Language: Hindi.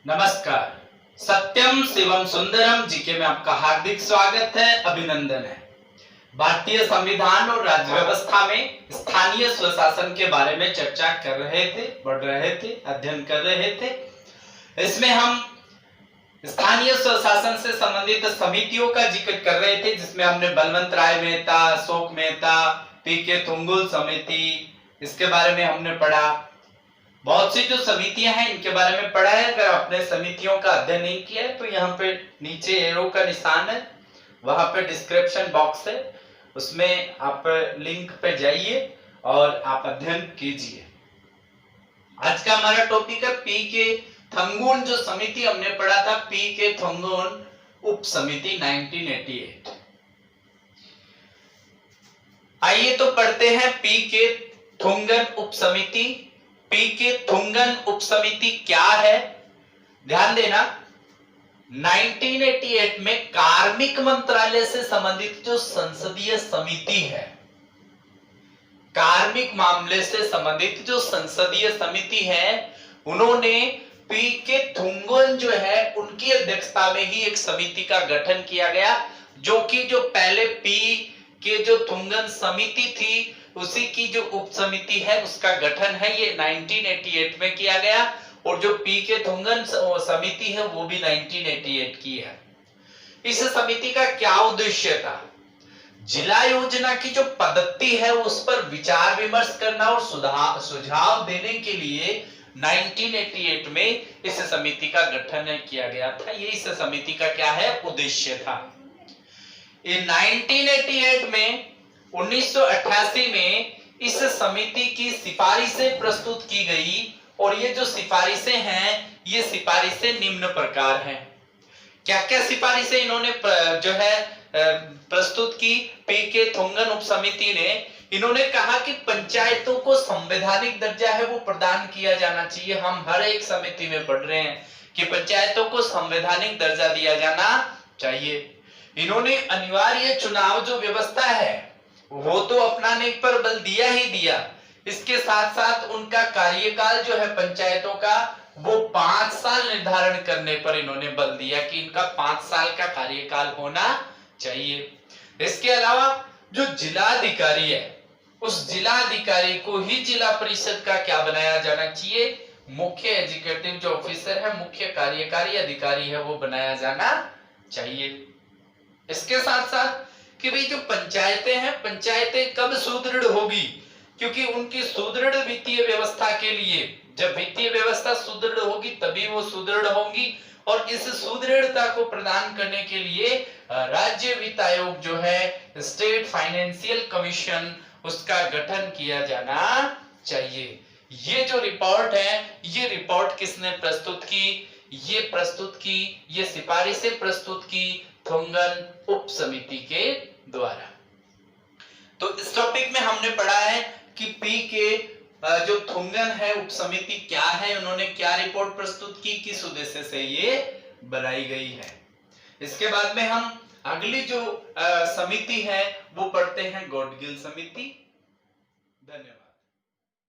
नमस्कार। सत्यम शिवम सुंदरम जीके में आपका हार्दिक स्वागत है, अभिनंदन है। भारतीय संविधान और राज्य व्यवस्था में स्थानीय स्वशासन के बारे में चर्चा कर रहे थे, पढ़ रहे थे, अध्ययन कर रहे थे। इसमें हम स्थानीय स्वशासन से संबंधित समितियों का जिक्र कर रहे थे, जिसमें हमने बलवंत राय मेहता, अशोक मेहता, पीके थुंगुल समिति, इसके बारे में हमने पढ़ा। बहुत सी जो समितियां हैं इनके बारे में पढ़ा है। अगर आपने समितियों का अध्ययन नहीं किया है तो यहाँ पे नीचे एरो का निशान है, वहां पे डिस्क्रिप्शन बॉक्स है, उसमें आप लिंक पे जाइए और आप अध्ययन कीजिए। आज का हमारा टॉपिक है पीके थंगुन। जो समिति हमने पढ़ा था पीके थंगुन उप समिति 1988। आइए तो पढ़ते हैं पीके थुंगन उप समिति। पीके थुंगन उप समिति क्या है, ध्यान देना। 1988 में कार्मिक मंत्रालय से संबंधित जो संसदीय समिति है, कार्मिक मामले से संबंधित जो संसदीय समिति है, उन्होंने पीके थुंगन जो है उनकी अध्यक्षता में ही एक समिति का गठन किया गया, जो कि जो पहले पी के जो थुंगन समिति थी उसी की जो उप समिति है उसका गठन है, ये 1988 में किया गया। और जो पीके थुंगन समिति है वो भी 1988 की है। इस समिति का क्या उद्देश्य था? जिला योजना की जो पद्धति है उस पर विचार विमर्श करना और सुझाव देने के लिए 1988 में इस समिति का गठन किया गया था। ये इस समिति का क्या है, उद्देश्य था। in 1988 में 1988 में इस समिति की सिफारिशें प्रस्तुत की गई और ये जो सिफारिशें हैं ये सिफारिशें निम्न प्रकार हैं। क्या क्या सिफारिशें इन्होंने जो है प्रस्तुत की पीके थुंगन उप समिति ने? इन्होंने कहा कि पंचायतों को संवैधानिक दर्जा है वो प्रदान किया जाना चाहिए। हम हर एक समिति में पढ़ रहे हैं कि पंचायतों को संवैधानिक दर्जा दिया जाना चाहिए। इन्होंने अनिवार्य चुनाव जो व्यवस्था है वो तो अपनाने पर बल दिया ही दिया, इसके साथ साथ उनका कार्यकाल जो है पंचायतों का वो 5 साल निर्धारण करने पर इन्होंने बल दिया कि इनका 5 साल का कार्यकाल होना चाहिए। इसके अलावा जो जिलाधिकारी है उस जिलाधिकारी को ही जिला परिषद का क्या बनाया जाना चाहिए, मुख्य एग्जीक्यूटिव जो ऑफिसर है, मुख्य कार्यकारी अधिकारी है वो बनाया जाना चाहिए। इसके साथ साथ कि भाई जो पंचायतें हैं, पंचायतें कब सुदृढ़ होगी, क्योंकि उनकी सुदृढ़ वित्तीय व्यवस्था के लिए, जब वित्तीय व्यवस्था सुदृढ़ होगी तभी वो सुदृढ़ होंगी। और इस सुदृढ़ता को प्रदान करने के लिए राज्य वित्त आयोग जो है, स्टेट फाइनेंशियल कमीशन, उसका गठन किया जाना चाहिए। ये जो रिपोर्ट है, ये रिपोर्ट किसने प्रस्तुत की? ये सिफारिशें प्रस्तुत की थुंगन उप समिति के द्वारा। तो इस टॉपिक में हमने पढ़ा है कि पीके जो थुंगन है उप समिति क्या है, उन्होंने क्या रिपोर्ट प्रस्तुत की, किस उद्देश्य से ये बनाई गई है। इसके बाद में हम अगली जो समिति है वो पढ़ते हैं गॉडगिल समिति। धन्यवाद।